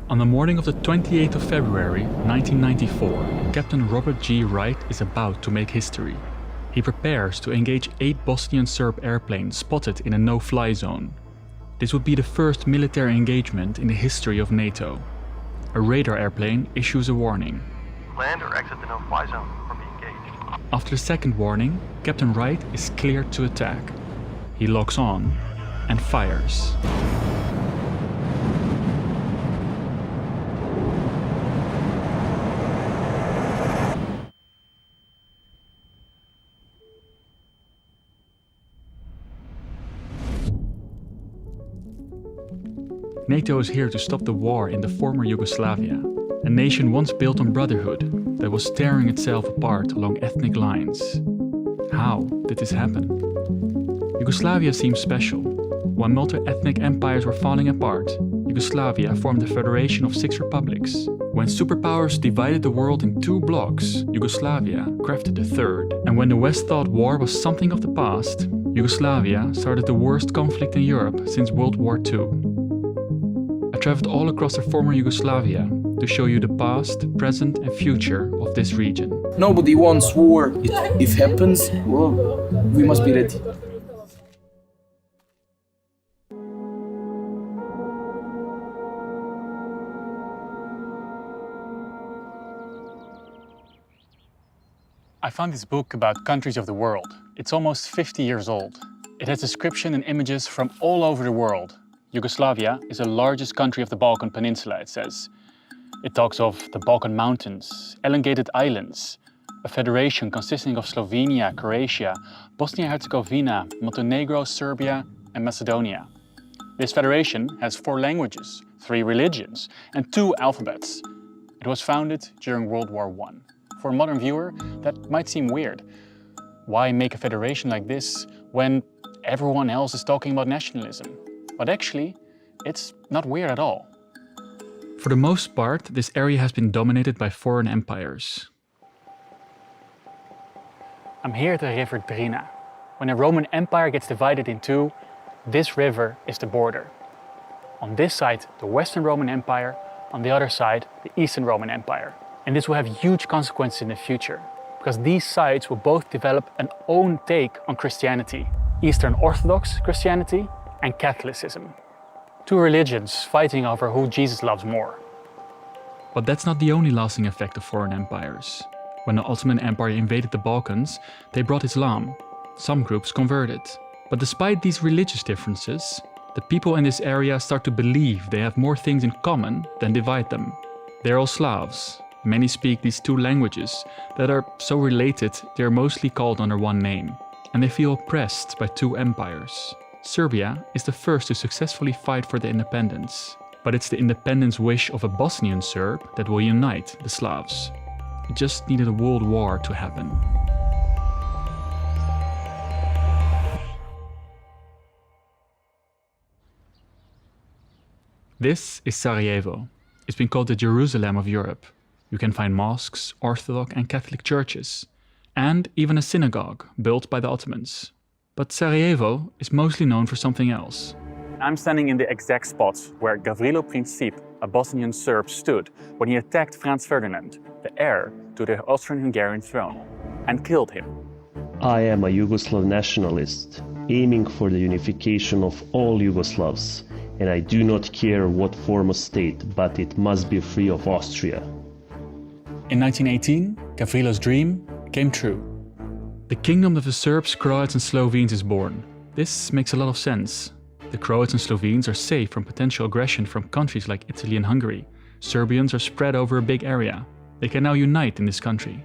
On the morning of the 28th of February 1994, Captain Robert G. Wright is about to make history. He prepares to engage 8 Bosnian Serb airplanes spotted in a no-fly zone. This would be the first military engagement in the history of NATO. A radar airplane issues a warning. Land or exit the no-fly zone or be engaged. After the second warning, Captain Wright is cleared to attack. He locks on and fires. NATO is here to stop the war in the former Yugoslavia, a nation once built on brotherhood that was tearing itself apart along ethnic lines. How did this happen? Yugoslavia seems special. When multi-ethnic empires were falling apart, Yugoslavia formed a federation of 6 republics. When superpowers divided the world in 2 blocks, Yugoslavia crafted a third. And when the West thought war was something of the past, Yugoslavia started the worst conflict in Europe since World War II. I traveled all across the former Yugoslavia to show you the past, present and future of this region. Nobody wants war. If it happens, well, we must be ready. I found this book about countries of the world. It's almost 50 years old. It has description and images from all over the world. Yugoslavia is the largest country of the Balkan Peninsula, it says. It talks of the Balkan Mountains, elongated islands, a federation consisting of Slovenia, Croatia, Bosnia-Herzegovina, Montenegro, Serbia and Macedonia. This federation has 4 languages, 3 religions and 2 alphabets. It was founded during World War I. For a modern viewer, that might seem weird. Why make a federation like this when everyone else is talking about nationalism? But actually, it's not weird at all. For the most part, this area has been dominated by foreign empires. I'm here at the river Drina. When the Roman Empire gets divided in 2, this river is the border. On this side, the Western Roman Empire, on the other side, the Eastern Roman Empire. And this will have huge consequences in the future, because these sides will both develop an own take on Christianity, Eastern Orthodox Christianity and Catholicism. 2 religions fighting over who Jesus loves more. But that's not the only lasting effect of foreign empires. When the Ottoman Empire invaded the Balkans, they brought Islam. Some groups converted. But despite these religious differences, the people in this area start to believe they have more things in common than divide them. They're all Slavs. Many speak these 2 languages that are so related they are mostly called under one name. And they feel oppressed by 2 empires. Serbia is the first to successfully fight for their independence. But it's the independence wish of a Bosnian Serb that will unite the Slavs. It just needed a world war to happen. This is Sarajevo. It's been called the Jerusalem of Europe. You can find mosques, Orthodox and Catholic churches, and even a synagogue built by the Ottomans. But Sarajevo is mostly known for something else. I'm standing in the exact spot where Gavrilo Princip, a Bosnian Serb, stood when he attacked Franz Ferdinand, the heir to the Austrian-Hungarian throne, and killed him. I am a Yugoslav nationalist, aiming for the unification of all Yugoslavs, and I do not care what form of state, but it must be free of Austria. In 1918, Gavrilo's dream came true. The kingdom of the Serbs, Croats and Slovenes is born. This makes a lot of sense. The Croats and Slovenes are safe from potential aggression from countries like Italy and Hungary. Serbians are spread over a big area. They can now unite in this country.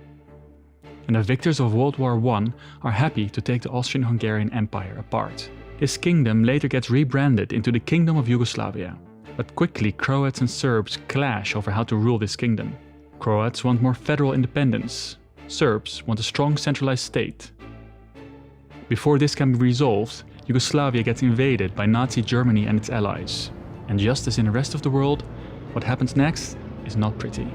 And the victors of World War I are happy to take the Austrian-Hungarian Empire apart. This kingdom later gets rebranded into the Kingdom of Yugoslavia. But quickly Croats and Serbs clash over how to rule this kingdom. Croats want more federal independence. Serbs want a strong centralized state. Before this can be resolved, Yugoslavia gets invaded by Nazi Germany and its allies. And just as in the rest of the world, what happens next is not pretty.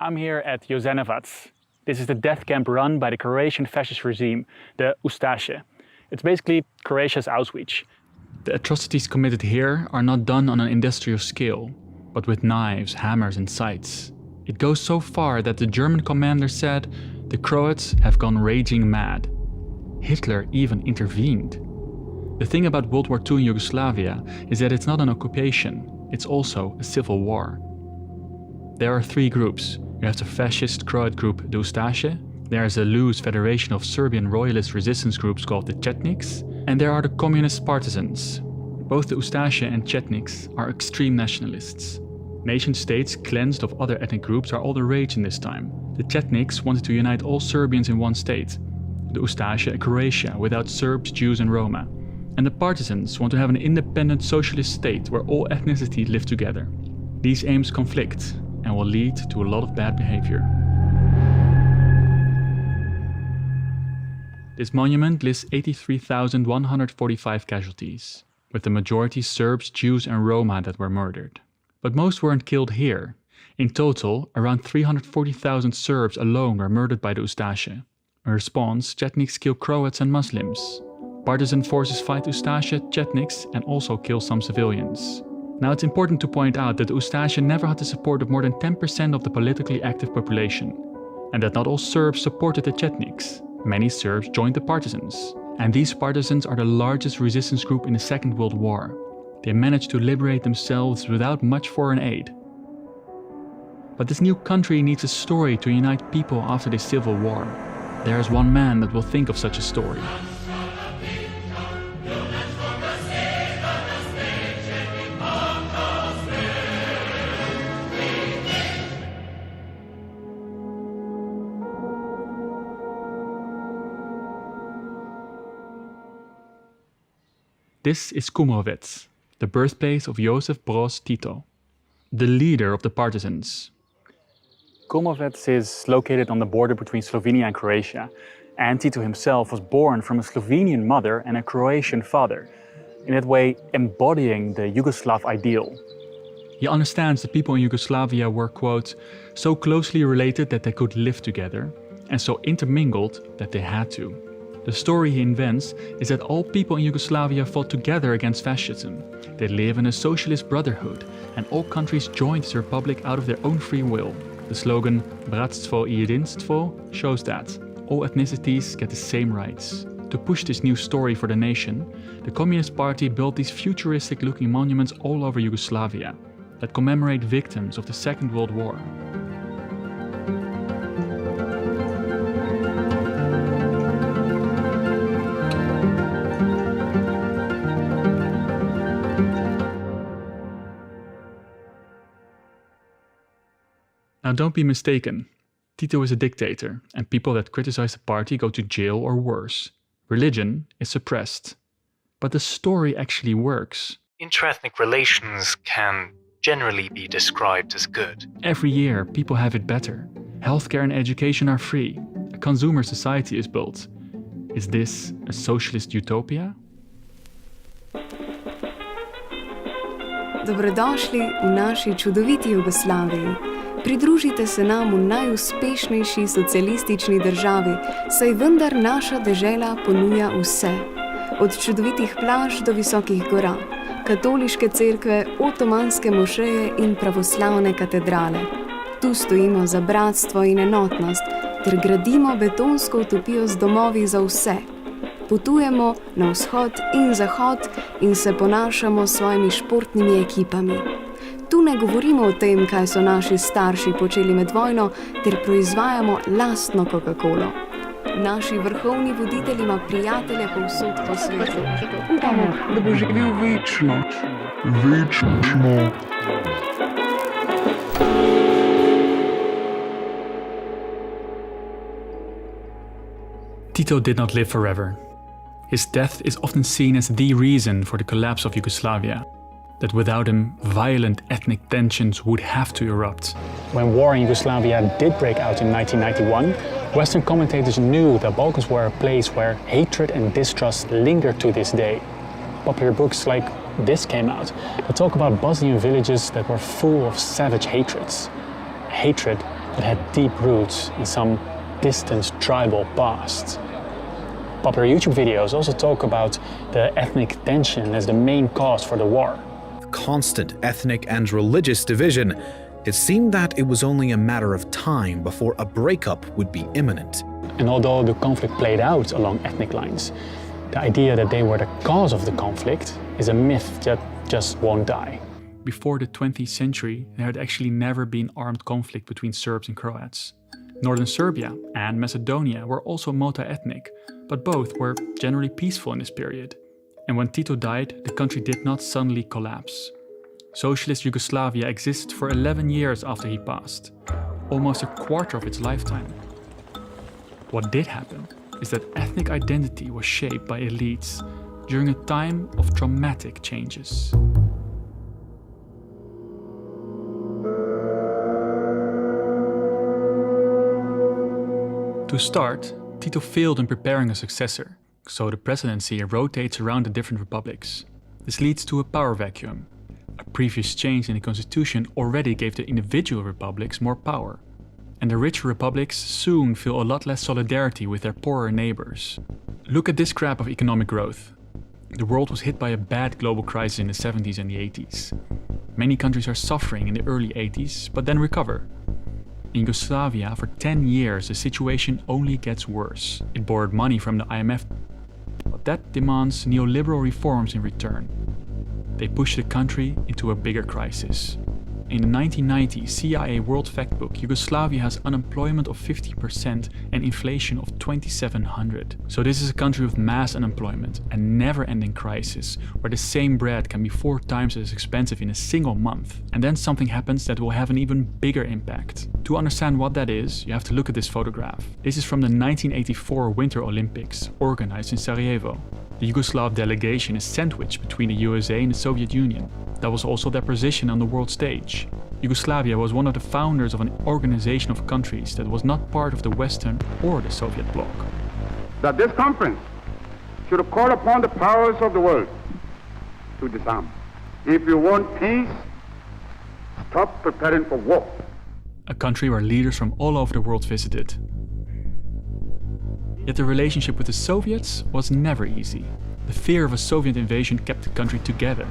I'm here at Jasenovac. This is the death camp run by the Croatian fascist regime, the Ustaše. It's basically Croatia's Auschwitz. The atrocities committed here are not done on an industrial scale, but with knives, hammers and scythes. It goes so far that the German commander said, "The Croats have gone raging mad." Hitler even intervened. The thing about World War II in Yugoslavia is that it's not an occupation, it's also a civil war. There are three groups. You have the fascist Croat group, the Ustaše, there is a loose federation of Serbian royalist resistance groups called the Chetniks, and there are the communist partisans. Both the Ustaše and Chetniks are extreme nationalists. Nation-states cleansed of other ethnic groups are all the rage in this time. The Chetniks wanted to unite all Serbians in one state, the Ustaše Croatia without Serbs, Jews and Roma. And the partisans want to have an independent socialist state where all ethnicities live together. These aims conflict and will lead to a lot of bad behavior. This monument lists 83,145 casualties, with the majority Serbs, Jews and Roma that were murdered. But most weren't killed here. In total, around 340,000 Serbs alone were murdered by the Ustaše. In response, Chetniks kill Croats and Muslims. Partisan forces fight Ustaše, Chetniks and also kill some civilians. Now it's important to point out that the Ustaše never had the support of more than 10% of the politically active population, and that not all Serbs supported the Chetniks. Many Serbs joined the partisans, and these partisans are the largest resistance group in the Second World War. They managed to liberate themselves without much foreign aid. But this new country needs a story to unite people after this civil war. There is one man that will think of such a story. This is Kumrovec, the birthplace of Josip Broz Tito, the leader of the partisans. Kumrovec is located on the border between Slovenia and Croatia, and Tito himself was born from a Slovenian mother and a Croatian father, in that way embodying the Yugoslav ideal. He understands that people in Yugoslavia were, quote, so closely related that they could live together, and so intermingled that they had to. The story he invents is that all people in Yugoslavia fought together against fascism. They live in a socialist brotherhood, and all countries joined the republic out of their own free will. The slogan Bratstvo I Jedinstvo shows that all ethnicities get the same rights. To push this new story for the nation, the Communist Party built these futuristic-looking monuments all over Yugoslavia that commemorate victims of the Second World War. Now don't be mistaken, Tito is a dictator, and people that criticize the party go to jail or worse. Religion is suppressed. But the story actually works. Interethnic relations can generally be described as good. Every year, people have it better. Healthcare and education are free. A consumer society is built. Is this a socialist utopia? Dobrodošli v naši čudoviti Jugoslaviji. Pridružite se nam v najuspešnejši socialistični državi, saj vendar naša dežela ponuja vse. Od čudovitih plaž do visokih gora, katoliške cerkve, otomanske mošeje in pravoslavne katedrale. Tu stojimo za bratstvo in enotnost, ter gradimo betonsko utopijo z domovi za vse. Potujemo na vzhod in zahod in se ponašamo s svojimi športnimi ekipami. Tu ne govorimo o tem, kaj so naši starši počeli med vojno, ter proizvajamo lastno Coca-Colo. Naši vrhovni voditelji ima prijatelje povsod po svetu. Upamo, da bo živel večno. Večno. Tito did not live forever. His death is often seen as the reason for the collapse of Yugoslavia. That without him, violent ethnic tensions would have to erupt. When war in Yugoslavia did break out in 1991, Western commentators knew the Balkans were a place where hatred and distrust lingered to this day. Popular books like this came out that talk about Bosnian villages that were full of savage hatreds. Hatred that had deep roots in some distant tribal past. Popular YouTube videos also talk about the ethnic tension as the main cause for the war. Constant ethnic and religious division, it seemed that it was only a matter of time before a breakup would be imminent. And although the conflict played out along ethnic lines, the idea that they were the cause of the conflict is a myth that just won't die. Before the 20th century, there had actually never been armed conflict between Serbs and Croats. Northern Serbia and Macedonia were also multi-ethnic, but both were generally peaceful in this period. And when Tito died, the country did not suddenly collapse. Socialist Yugoslavia existed for 11 years after he passed, almost a quarter of its lifetime. What did happen is that ethnic identity was shaped by elites during a time of dramatic changes. To start, Tito failed in preparing a successor, so the presidency rotates around the different republics. This leads to a power vacuum. A previous change in the constitution already gave the individual republics more power. And the richer republics soon feel a lot less solidarity with their poorer neighbors. Look at this graph of economic growth. The world was hit by a bad global crisis in the 70s and the 80s. Many countries are suffering in the early 80s, but then recover. In Yugoslavia, for 10 years, the situation only gets worse. It borrowed money from the IMF, but that demands neoliberal reforms in return. They push the country into a bigger crisis. In the 1990s CIA World Factbook, Yugoslavia has unemployment of 50% and inflation of 2,700. So this is a country with mass unemployment and never-ending crisis, where the same bread can be 4 times as expensive in a single month. And then something happens that will have an even bigger impact. To understand what that is, you have to look at this photograph. This is from the 1984 Winter Olympics, organized in Sarajevo. The Yugoslav delegation is sandwiched between the USA and the Soviet Union. That was also their position on the world stage. Yugoslavia was one of the founders of an organization of countries that was not part of the Western or the Soviet bloc. That this conference should call upon the powers of the world to disarm. If you want peace, stop preparing for war. A country where leaders from all over the world visited. Yet the relationship with the Soviets was never easy. The fear of a Soviet invasion kept the country together.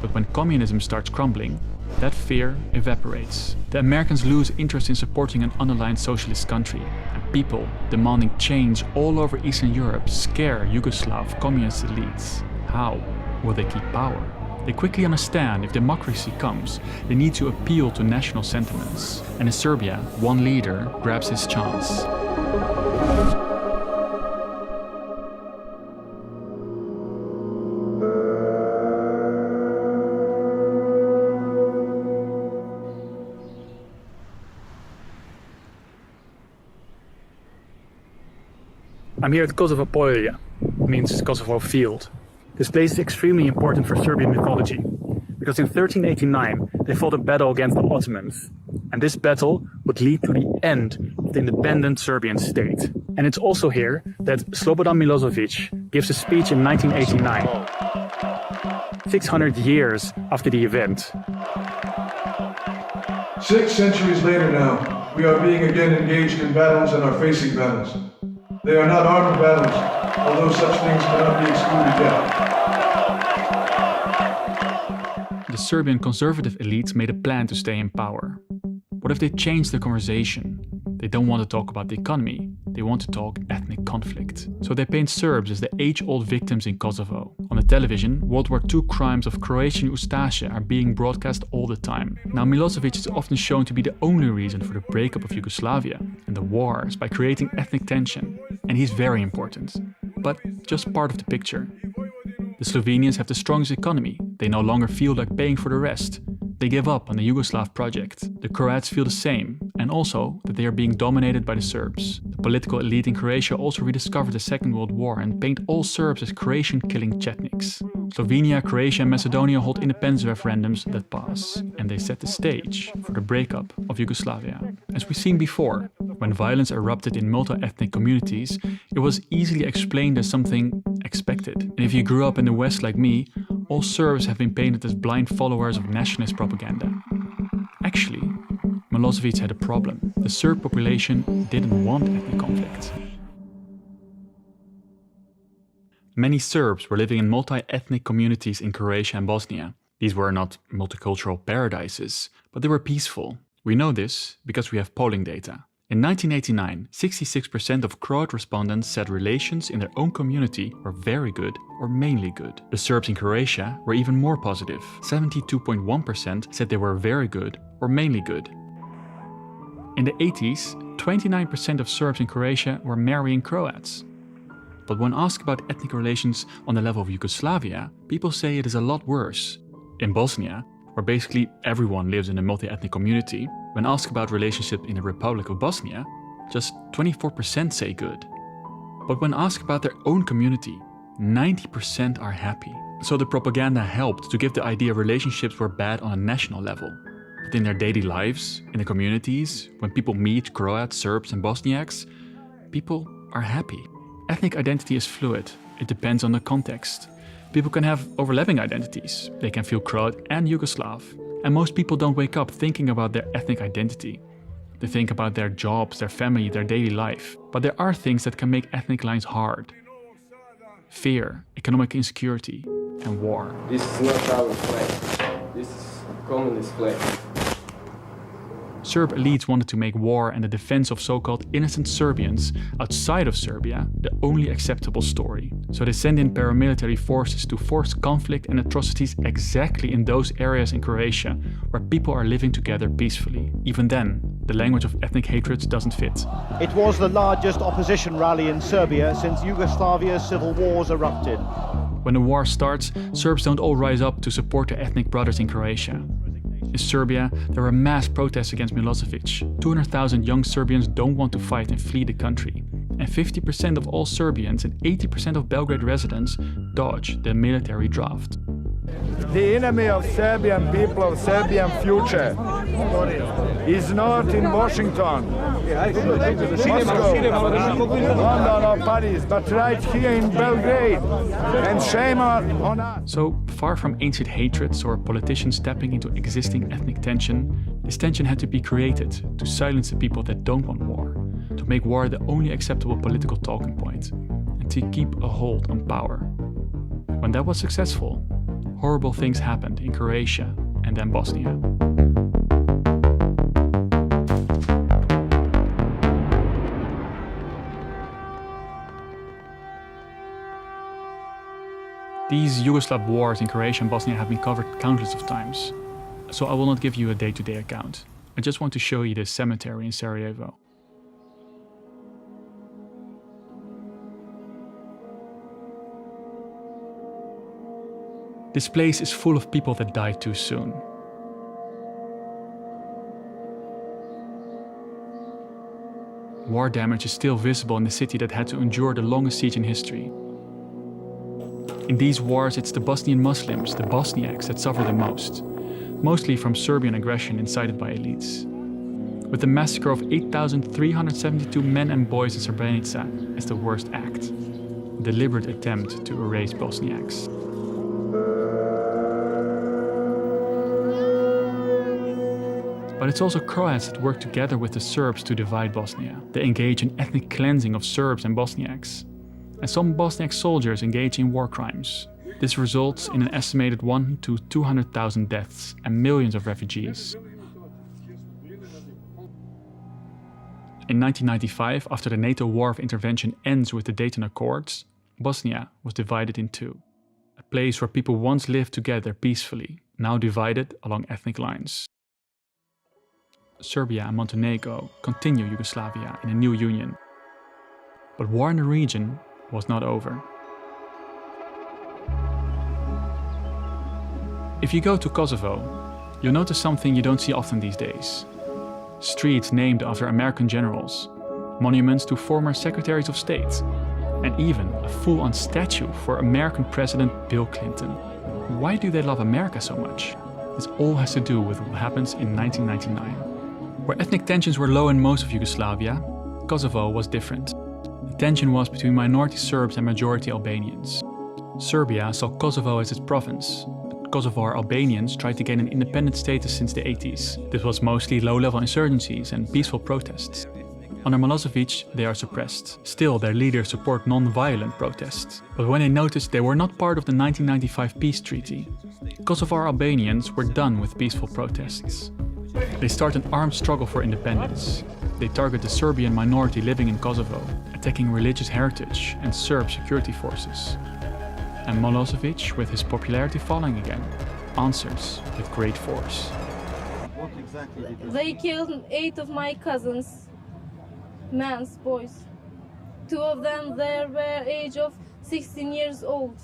But when communism starts crumbling, that fear evaporates. The Americans lose interest in supporting an unaligned socialist country, and people demanding change all over Eastern Europe scare Yugoslav communist elites. How will they keep power? They quickly understand if democracy comes, they need to appeal to national sentiments. And in Serbia, one leader grabs his chance. I'm here at Kosovo Polja, means Kosovo field. This place is extremely important for Serbian mythology, because in 1389 they fought a battle against the Ottomans, and this battle would lead to the end of the independent Serbian state. And it's also here that Slobodan Milosevic gives a speech in 1989, 600 years after the event. 6 centuries later now, we are being again engaged in battles and are facing battles. They are not armed battles, although such things cannot be excluded yet. The Serbian conservative elites made a plan to stay in power. What if they change the conversation? They don't want to talk about the economy, they want to talk ethnic conflict. So they paint Serbs as the age-old victims in Kosovo. On the television, World War II crimes of Croatian Ustaše are being broadcast all the time. Now Milosevic is often shown to be the only reason for the breakup of Yugoslavia and the wars by creating ethnic tension. And he's very important, but just part of the picture. The Slovenians have the strongest economy. They no longer feel like paying for the rest. They give up on the Yugoslav project. The Croats feel the same, and also that they are being dominated by the Serbs. The political elite in Croatia also rediscovered the Second World War and paint all Serbs as Croatian-killing Chetniks. Slovenia, Croatia and Macedonia hold independence referendums that pass, and they set the stage for the breakup of Yugoslavia. As we've seen before, when violence erupted in multi-ethnic communities, it was easily explained as something expected. And if you grew up in the West like me, all Serbs have been painted as blind followers of nationalist propaganda. Actually, Milosevic had a problem. The Serb population didn't want ethnic conflict. Many Serbs were living in multi-ethnic communities in Croatia and Bosnia. These were not multicultural paradises, but they were peaceful. We know this because we have polling data. In 1989, 66% of Croat respondents said relations in their own community were very good or mainly good. The Serbs in Croatia were even more positive. 72.1% said they were very good or mainly good. In the 80s, 29% of Serbs in Croatia were marrying Croats. But when asked about ethnic relations on the level of Yugoslavia, people say it is a lot worse. In Bosnia, where basically everyone lives in a multi-ethnic community, when asked about relationships in the Republic of Bosnia, just 24% say good. But when asked about their own community, 90% are happy. So the propaganda helped to give the idea relationships were bad on a national level. But in their daily lives, in the communities, when people meet Croats, Serbs and Bosniaks, people are happy. Ethnic identity is fluid. It depends on the context. People can have overlapping identities. They can feel Croat and Yugoslav. And most people don't wake up thinking about their ethnic identity. They think about their jobs, their family, their daily life. But there are things that can make ethnic lines hard. Fear, economic insecurity, and war. This is not our flag. This is communist flag. Serb elites wanted to make war and the defense of so-called innocent Serbians outside of Serbia the only acceptable story. So they sent in paramilitary forces to force conflict and atrocities exactly in those areas in Croatia where people are living together peacefully. Even then, the language of ethnic hatred doesn't fit. It was the largest opposition rally in Serbia since Yugoslavia's civil wars erupted. When the war starts, Serbs don't all rise up to support their ethnic brothers in Croatia. In Serbia, there were mass protests against Milosevic. 200,000 young Serbians don't want to fight and flee the country. And 50% of all Serbians and 80% of Belgrade residents dodge the military draft. The enemy of Serbian people, of Serbian future, is not in Washington, Moscow, London or Paris, but right here in Belgrade. And shame on us. So, far from ancient hatreds or politicians stepping into existing ethnic tension, this tension had to be created to silence the people that don't want war, to make war the only acceptable political talking point, and to keep a hold on power. When that was successful, horrible things happened in Croatia and then Bosnia. These Yugoslav wars in Croatia and Bosnia have been covered countless of times, so I will not give you a day-to-day account. I just want to show you this cemetery in Sarajevo. This place is full of people that died too soon. War damage is still visible in the city that had to endure the longest siege in history. In these wars, it's the Bosnian Muslims, the Bosniaks, that suffer the most, mostly from Serbian aggression incited by elites. With the massacre of 8,372 men and boys in Srebrenica as the worst act, a deliberate attempt to erase Bosniaks. But it's also Croats that work together with the Serbs to divide Bosnia. They engage in ethnic cleansing of Serbs and Bosniaks. And some Bosniak soldiers engage in war crimes. This results in an estimated 1 to 200,000 deaths and millions of refugees. In 1995, after the NATO War of Intervention ends with the Dayton Accords, Bosnia was divided in two. A place where people once lived together peacefully, now divided along ethnic lines. Serbia and Montenegro continue Yugoslavia in a new union. But war in the region was not over. If you go to Kosovo, you'll notice something you don't see often these days. Streets named after American generals, monuments to former secretaries of state, and even a full-on statue for American President Bill Clinton. Why do they love America so much? This all has to do with what happens in 1999. Where ethnic tensions were low in most of Yugoslavia, Kosovo was different. The tension was between minority Serbs and majority Albanians. Serbia saw Kosovo as its province, but Kosovar Albanians tried to gain an independent status since the 80s. This was mostly low-level insurgencies and peaceful protests. Under Milosevic, they are suppressed. Still, their leaders support non-violent protests. But when they noticed they were not part of the 1995 peace treaty, Kosovar Albanians were done with peaceful protests. They start an armed struggle for independence. They target the Serbian minority living in Kosovo, attacking religious heritage and Serb security forces. And Milosevic, with his popularity falling again, answers with great force. They killed 8 of my cousins, men's boys. 2 of them they were age of 16 years old.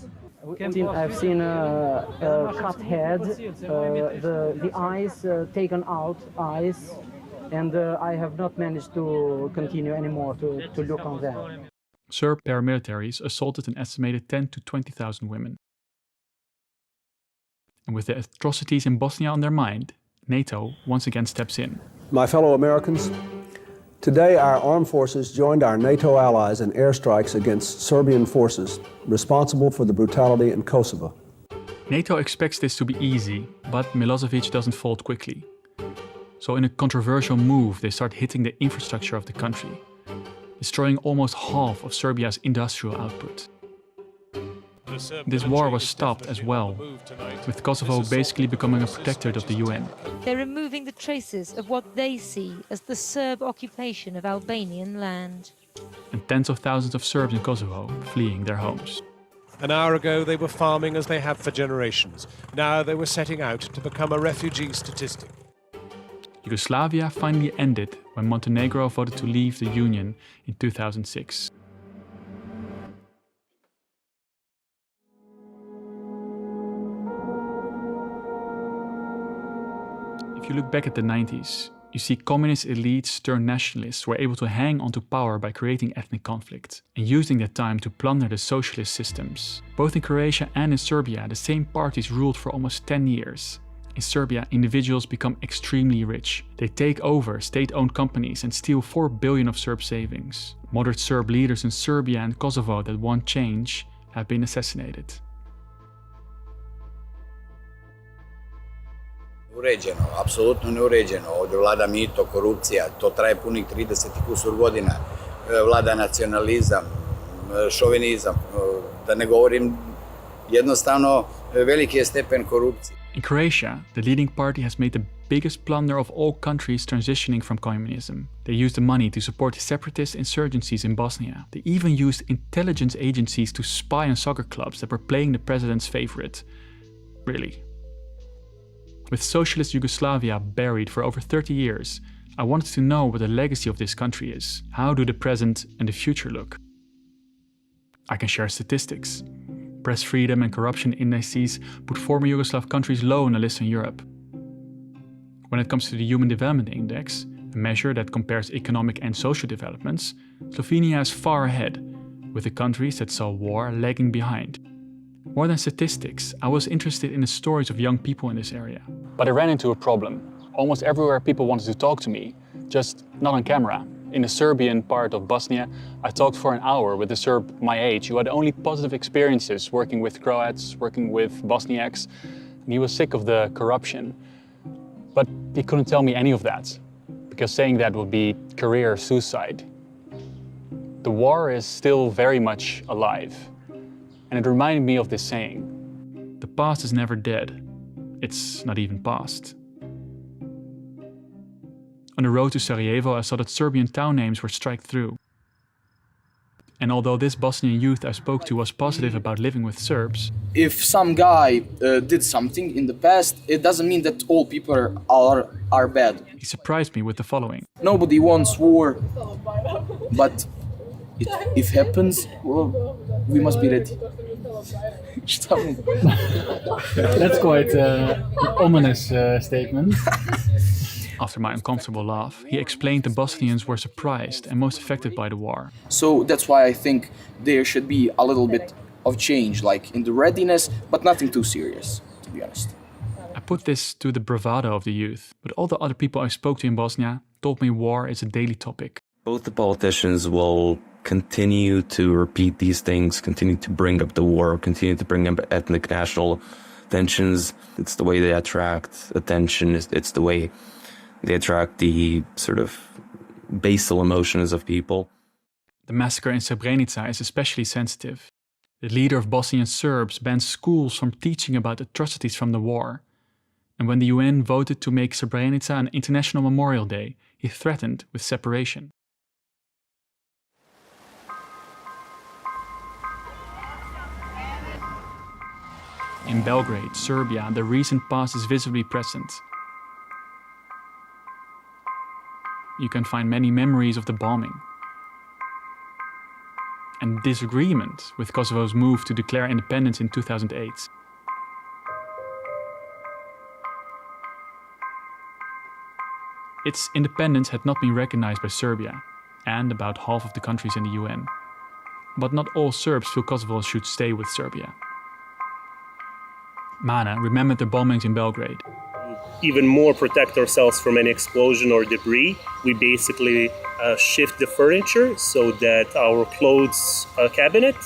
I've seen a cut head, the eyes taken out, eyes, and I have not managed to continue anymore to look on them. Serb paramilitaries assaulted an estimated 10 to 20,000 women. And with the atrocities in Bosnia on their mind, NATO once again steps in. My fellow Americans, today our armed forces joined our NATO allies in airstrikes against Serbian forces responsible for the brutality in Kosovo. NATO expects this to be easy, but Milosevic doesn't fold quickly. So in a controversial move, they start hitting the infrastructure of the country, destroying almost half of Serbia's industrial output. This war was stopped as well, with Kosovo basically becoming a protectorate of the UN. They're removing the traces of what they see as the Serb occupation of Albanian land. And tens of thousands of Serbs in Kosovo fleeing their homes. An hour ago they were farming as they have for generations. Now they were setting out to become a refugee statistic. Yugoslavia finally ended when Montenegro voted to leave the Union in 2006. If you look back at the 90s, you see communist elites turned nationalists were able to hang onto power by creating ethnic conflict and using that time to plunder the socialist systems. Both in Croatia and in Serbia, the same parties ruled for almost 10 years. In Serbia, individuals become extremely rich. They take over state-owned companies and steal 4 billion of Serb savings. Moderate Serb leaders in Serbia and Kosovo that want change have been assassinated. Uređeno, apsolutno neuređeno. Ovdje vlada mito, korupcija, to traje punih 30 i kusur godina. Vlada nacionalizam, šovinizam, da ne govorim, jednostavno veliki je stepen korupcije. In Croatia, the leading party has made the biggest blunder of all countries transitioning from communism. They used the money to support separatist insurgencies in Bosnia. They even used intelligence agencies to spy on soccer clubs that were playing the president's favorite. Really. With socialist Yugoslavia buried for over 30 years, I wanted to know what the legacy of this country is. How do the present and the future look? I can share statistics. Press freedom and corruption indices put former Yugoslav countries low on the list in Europe. When it comes to the Human Development Index, a measure that compares economic and social developments, Slovenia is far ahead, with the countries that saw war lagging behind. More than statistics, I was interested in the stories of young people in this area. But I ran into a problem. Almost everywhere people wanted to talk to me, just not on camera. In the Serbian part of Bosnia, I talked for an hour with a Serb my age who had only positive experiences working with Croats, working with Bosniaks, and he was sick of the corruption. But he couldn't tell me any of that, because saying that would be career suicide. The war is still very much alive, and it reminded me of this saying: the past is never dead, it's not even past. On the road to Sarajevo, I saw that Serbian town names were striked through. And although this Bosnian youth I spoke to was positive about living with Serbs, if some guy did something in the past, it doesn't mean that all people are bad. He surprised me with the following. Nobody wants war, but if it happens, well, we must be ready. That's quite an ominous statement. After my uncomfortable laugh, he explained the Bosnians were surprised and most affected by the war. So that's why I think there should be a little bit of change, like in the readiness, but nothing too serious, to be honest. I put this to the bravado of the youth, but all the other people I spoke to in Bosnia told me war is a daily topic. Both the politicians will continue to repeat these things, continue to bring up the war, continue to bring up ethnic national tensions. It's the way they attract attention. It's the way they attract the sort of basal emotions of people. The massacre in Srebrenica is especially sensitive. The leader of Bosnian Serbs banned schools from teaching about atrocities from the war. And when the UN voted to make Srebrenica an International Memorial Day, he threatened with separation. In Belgrade, Serbia, the recent past is visibly present. You can find many memories of the bombing and disagreement with Kosovo's move to declare independence in 2008. Its independence had not been recognized by Serbia and about half of the countries in the UN. But not all Serbs feel Kosovo should stay with Serbia. Mana remembered the bombings in Belgrade. Even more protect ourselves from any explosion or debris, we basically shift the furniture so that our clothes cabinet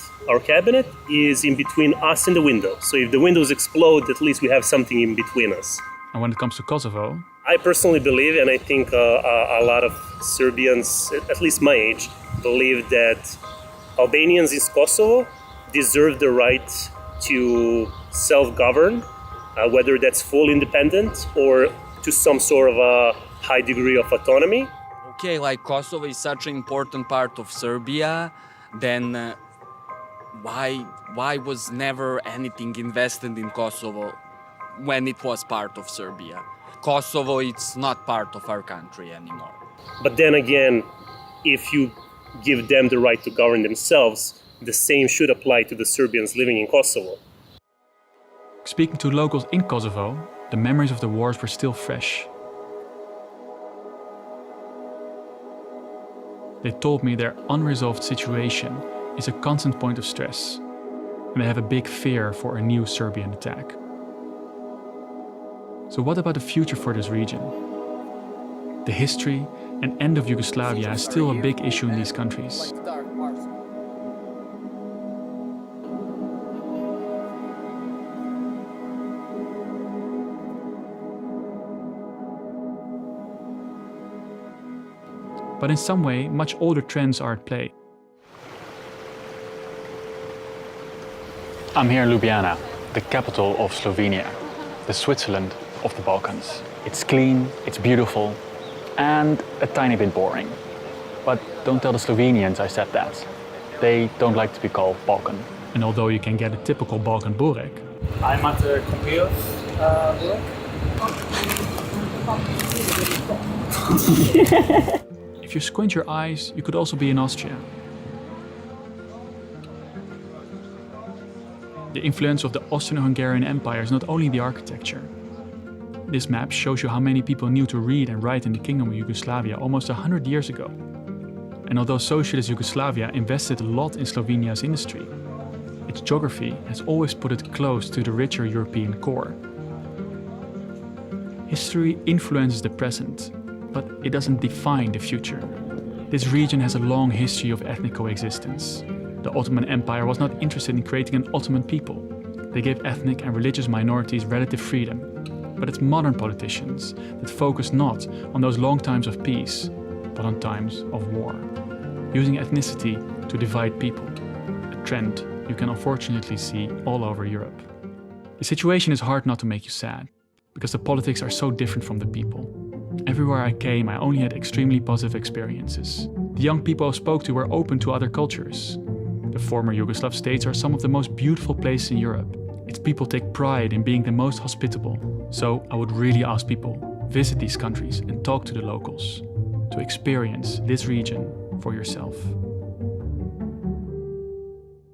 is in between us and the window. So if the windows explode, at least we have something in between us. And when it comes to Kosovo, I personally believe, and I think a lot of Serbians, at least my age, believe that Albanians in Kosovo deserve the right to self-govern, whether that's full independence or to some sort of a high degree of autonomy. Okay, like Kosovo is such an important part of Serbia, then why was never anything invested in Kosovo when it was part of Serbia? Kosovo, it's not part of our country anymore. But then again, if you give them the right to govern themselves, the same should apply to the Serbians living in Kosovo. Speaking to locals in Kosovo, the memories of the wars were still fresh. They told me their unresolved situation is a constant point of stress, and they have a big fear for a new Serbian attack. So what about the future for this region? The history and end of Yugoslavia is still a big issue in these countries. But in some way, much older trends are at play. I'm here in Ljubljana, the capital of Slovenia, the Switzerland of the Balkans. It's clean, it's beautiful, and a tiny bit boring. But don't tell the Slovenians I said that. They don't like to be called Balkan. And although you can get a typical Balkan burek, I'm at the Kompios burek. if you squint your eyes, you could also be in Austria. The influence of the Austrian-Hungarian Empire is not only the architecture. This map shows you how many people knew to read and write in the Kingdom of Yugoslavia almost 100 years ago. And although socialist Yugoslavia invested a lot in Slovenia's industry, its geography has always put it close to the richer European core. History influences the present, but it doesn't define the future. This region has a long history of ethnic coexistence. The Ottoman Empire was not interested in creating an Ottoman people. They gave ethnic and religious minorities relative freedom. But it's modern politicians that focus not on those long times of peace, but on times of war, using ethnicity to divide people, a trend you can unfortunately see all over Europe. The situation is hard not to make you sad, because the politics are so different from the people. Everywhere I came, I only had extremely positive experiences. The young people I spoke to were open to other cultures. The former Yugoslav states are some of the most beautiful places in Europe. Its people take pride in being the most hospitable. So I would really ask people, visit these countries and talk to the locals, to experience this region for yourself.